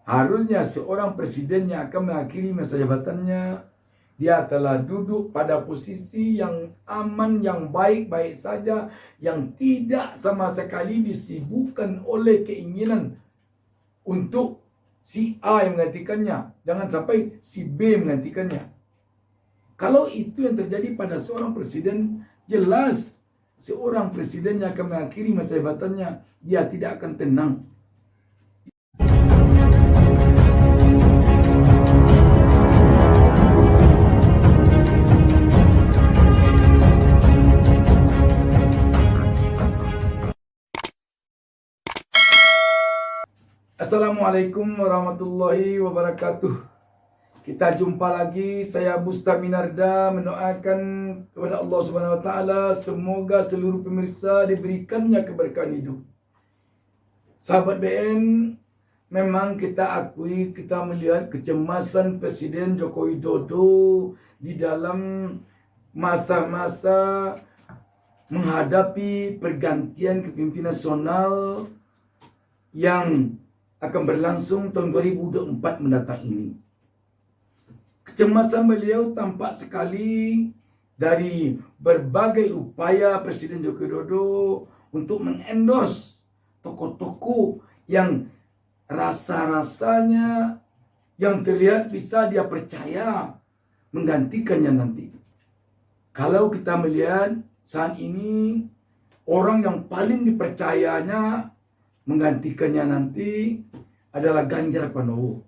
Harusnya seorang presiden yang akan mengakhiri masa jabatannya, dia telah duduk pada posisi yang aman, yang baik-baik saja, yang tidak sama sekali disibukkan oleh keinginan untuk si A yang menggantikannya. Jangan sampai si B menggantikannya. Kalau itu yang terjadi pada seorang presiden, jelas seorang presiden yang akan mengakhiri masa jabatannya, dia tidak akan tenang. Assalamualaikum warahmatullahi wabarakatuh. Kita jumpa lagi. Saya Busta Minarda mendoakan kepada Allah Subhanahu wa taala semoga seluruh pemirsa diberikannya keberkahan hidup. Sahabat BN, memang kita akui, kita melihat kecemasan Presiden Joko Widodo di dalam masa-masa menghadapi pergantian kepemimpinan nasional yang akan berlangsung tahun 2024 mendatang ini. Kecemasan beliau tampak sekali dari berbagai upaya Presiden Joko Widodo untuk mengendorse tokoh-tokoh yang rasa-rasanya yang terlihat bisa dia percaya menggantikannya nanti. Kalau kita melihat saat ini, orang yang paling dipercayanya menggantikannya nanti adalah Ganjar Pranowo.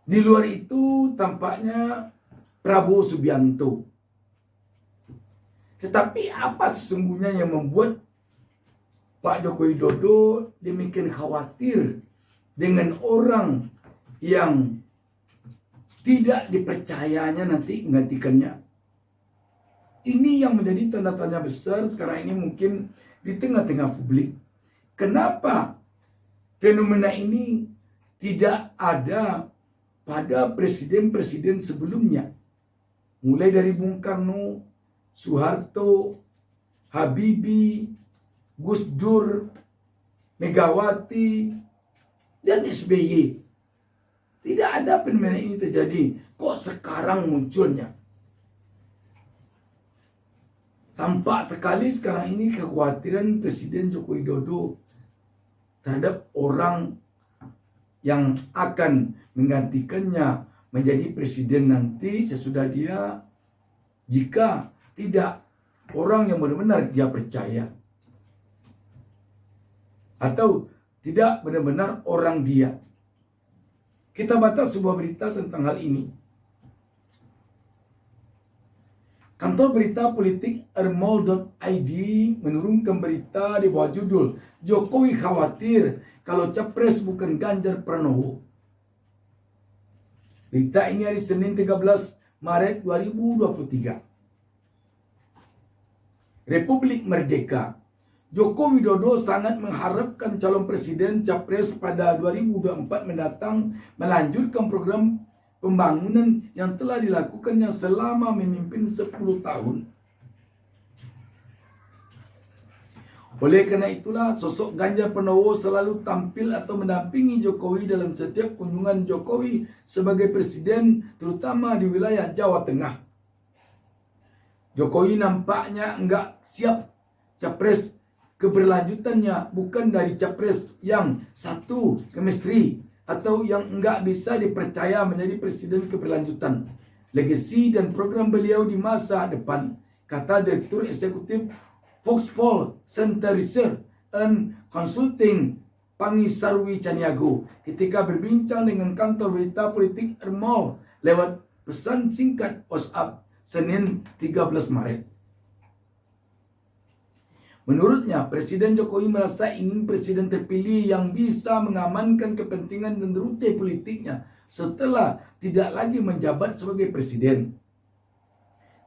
Di luar itu tampaknya Prabowo Subianto. Tetapi apa sesungguhnya yang membuat Pak Joko Widodo demikian khawatir dengan orang yang tidak dipercayanya nanti menggantikannya? Ini yang menjadi tanda tanya besar sekarang ini mungkin di tengah-tengah publik. Kenapa fenomena ini tidak ada pada presiden-presiden sebelumnya? Mulai dari Bung Karno, Soeharto, Habibie, Gus Dur, Megawati, dan SBY. Tidak ada fenomena ini terjadi. Kok sekarang munculnya? Tampak sekali sekarang ini kekhawatiran Presiden Joko Widodo terhadap orang yang akan menggantikannya menjadi presiden nanti sesudah dia, jika tidak orang yang benar-benar dia percaya atau tidak benar-benar orang dia. Kita baca sebuah berita tentang hal ini. Kantor berita politik ermol.id menurunkan berita di bawah judul Jokowi khawatir kalau capres bukan Ganjar Pranowo. Berita ini hari Senin 13 Maret 2023. Republik Merdeka. Joko Widodo sangat mengharapkan calon presiden capres pada 2024 mendatang melanjutkan program pembangunan yang telah dilakukannya selama memimpin 10 tahun. Oleh karena itulah, sosok Ganjar Pranowo selalu tampil atau mendampingi Jokowi dalam setiap kunjungan Jokowi sebagai presiden, terutama di wilayah Jawa Tengah. Jokowi nampaknya enggak siap capres keberlanjutannya bukan dari capres yang satu chemistry atau yang enggak bisa dipercaya menjadi presiden keberlanjutan. Legasi dan program beliau di masa depan, kata Direktur Eksekutif Foxpol Center Research and Consulting Pangisarwi Caniago ketika berbincang dengan kantor berita politik Ermol lewat pesan singkat WhatsApp Senin 13 Maret. Menurutnya, Presiden Jokowi merasa ingin presiden terpilih yang bisa mengamankan kepentingan dan rute politiknya setelah tidak lagi menjabat sebagai presiden.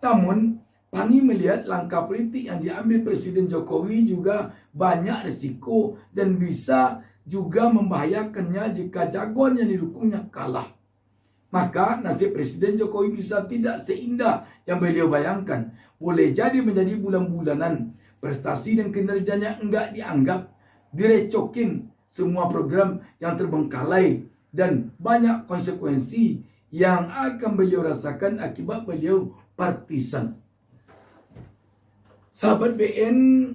Namun, Pangi melihat langkah politik yang diambil Presiden Jokowi juga banyak risiko dan bisa juga membahayakannya jika jagoan yang didukungnya kalah. Maka nasib Presiden Jokowi bisa tidak seindah yang beliau bayangkan. Boleh jadi menjadi bulan-bulanan. Prestasi dan kinerjanya enggak dianggap, direcokin semua program yang terbengkalai dan banyak konsekuensi yang akan beliau rasakan akibat beliau partisan. Sahabat BN,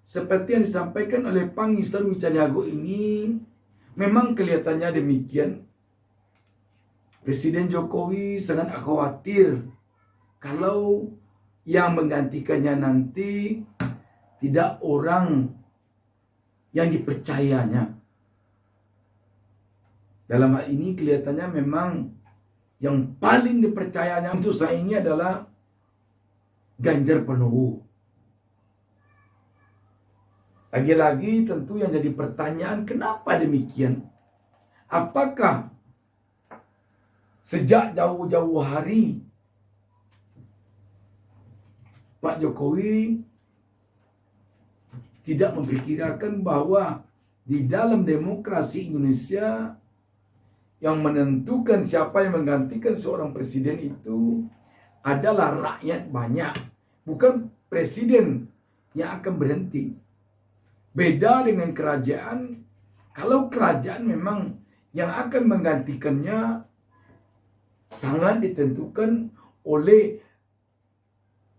seperti yang disampaikan oleh Pangi Sarwi Caniago ini, memang kelihatannya demikian. Presiden Jokowi sangat khawatir kalau yang menggantikannya nanti tidak orang yang dipercayanya. Dalam hal ini kelihatannya memang yang paling dipercayanya untuk saya ini adalah Ganjar Pranowo. Lagi-lagi tentu yang jadi pertanyaan, kenapa demikian? Apakah sejak jauh-jauh hari Pak Jokowi tidak memperkirakan bahwa di dalam demokrasi Indonesia yang menentukan siapa yang menggantikan seorang presiden itu adalah rakyat banyak, bukan presiden yang akan berhenti. Beda dengan kerajaan. Kalau kerajaan memang yang akan menggantikannya sangat ditentukan oleh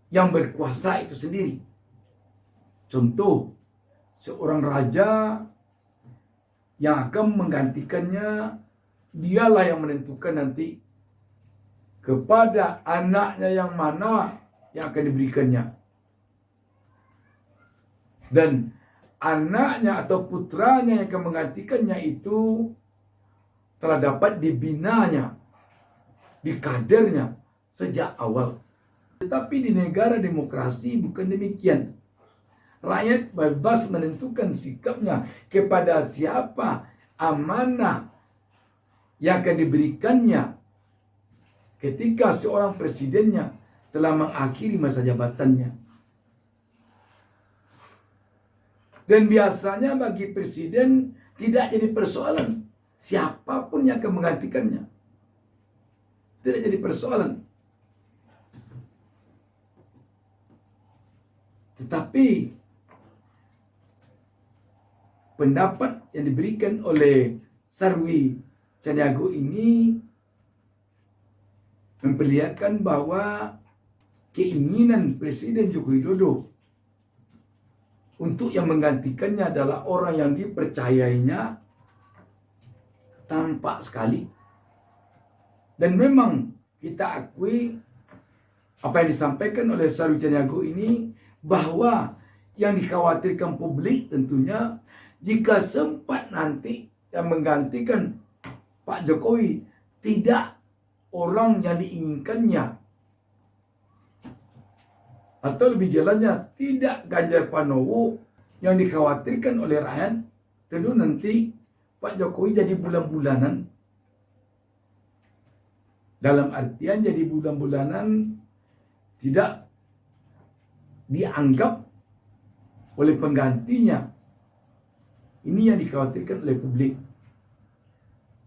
yang berkuasa itu sendiri. Contoh, seorang raja yang akan menggantikannya, dialah yang menentukan nanti kepada anaknya yang mana yang akan diberikannya. Dan anaknya atau putranya yang akan menggantikannya itu telah dapat dibinanya, dikadernya sejak awal. Tetapi di negara demokrasi bukan demikian. Rakyat bebas menentukan sikapnya kepada siapa amanah yang akan diberikannya ketika seorang presidennya telah mengakhiri masa jabatannya. Dan biasanya bagi presiden tidak jadi persoalan siapapun yang akan menggantikannya. Tidak jadi persoalan. Tetapi pendapat yang diberikan oleh Sarwi Caniago ini memperlihatkan bahwa keinginan Presiden Joko Widodo untuk yang menggantikannya adalah orang yang dipercayainya tampak sekali. Dan memang kita akui apa yang disampaikan oleh Sarwi Caniago ini, bahwa yang dikhawatirkan publik tentunya jika sempat nanti yang menggantikan Pak Jokowi tidak orang yang diinginkannya, atau lebih jalannya tidak Ganjar Pranowo yang dikhawatirkan oleh rakyat, tentu nanti Pak Jokowi jadi bulan-bulanan. Dalam artian jadi bulan-bulanan tidak dianggap oleh penggantinya. Ini yang dikhawatirkan oleh publik.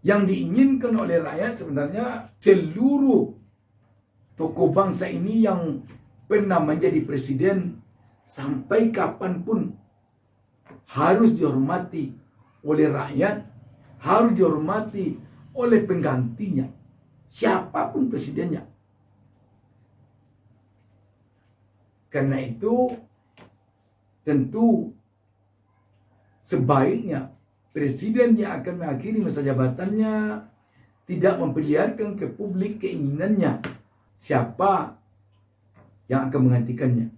Yang diinginkan oleh rakyat sebenarnya seluruh tokoh bangsa ini yang pernah menjadi presiden sampai kapanpun harus dihormati oleh rakyat, harus dihormati oleh penggantinya, siapapun presidennya. Karena itu tentu sebaiknya presiden yang akan mengakhiri masa jabatannya tidak memperlihatkan ke publik keinginannya siapa yang akan menggantikannya.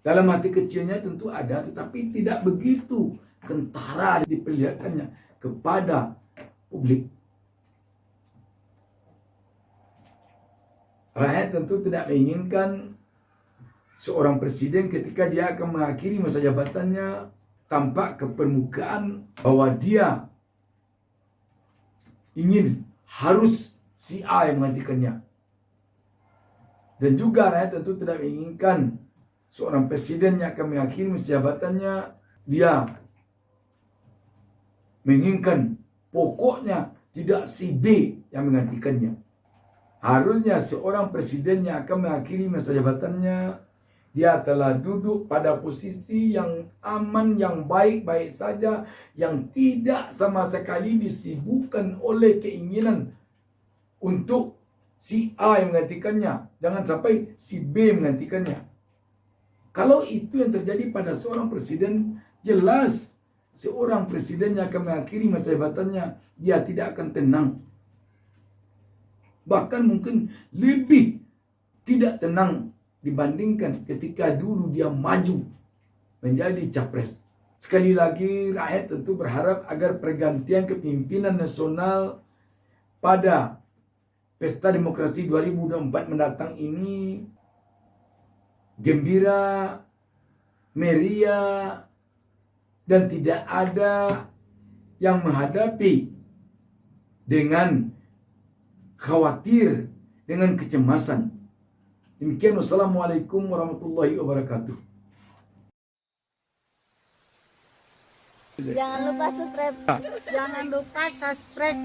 Dalam hati kecilnya tentu ada, tetapi tidak begitu kentara diperlihatkannya kepada publik. Rakyat tentu tidak menginginkan seorang presiden ketika dia akan mengakhiri masa jabatannya tampak ke permukaan bahwa dia ingin harus si A yang menggantikannya. Dan juga rakyat tentu tidak menginginkan seorang presiden yang akan mengakhiri masa jabatannya dia menginginkan pokoknya tidak si B yang menggantikannya. Harusnya seorang presiden yang akan mengakhiri masa jabatannya Dia telah duduk pada posisi yang aman, yang baik-baik saja, yang tidak sama sekali disibukkan oleh keinginan untuk si A yang menggantikannya. Jangan sampai si B menggantikannya. Kalau itu yang terjadi pada seorang presiden, jelas seorang presiden yang akan mengakhiri masa jabatannya, dia tidak akan tenang. Bahkan mungkin lebih tidak tenang dibandingkan ketika dulu dia maju menjadi capres. Sekali lagi rakyat tentu berharap agar pergantian kepemimpinan nasional pada Pesta Demokrasi 2024 mendatang ini gembira, meriah, dan tidak ada yang menghadapi dengan khawatir, dengan kecemasan. Demikian, wassalamualaikum warahmatullahi wabarakatuh. Jangan lupa subscribe.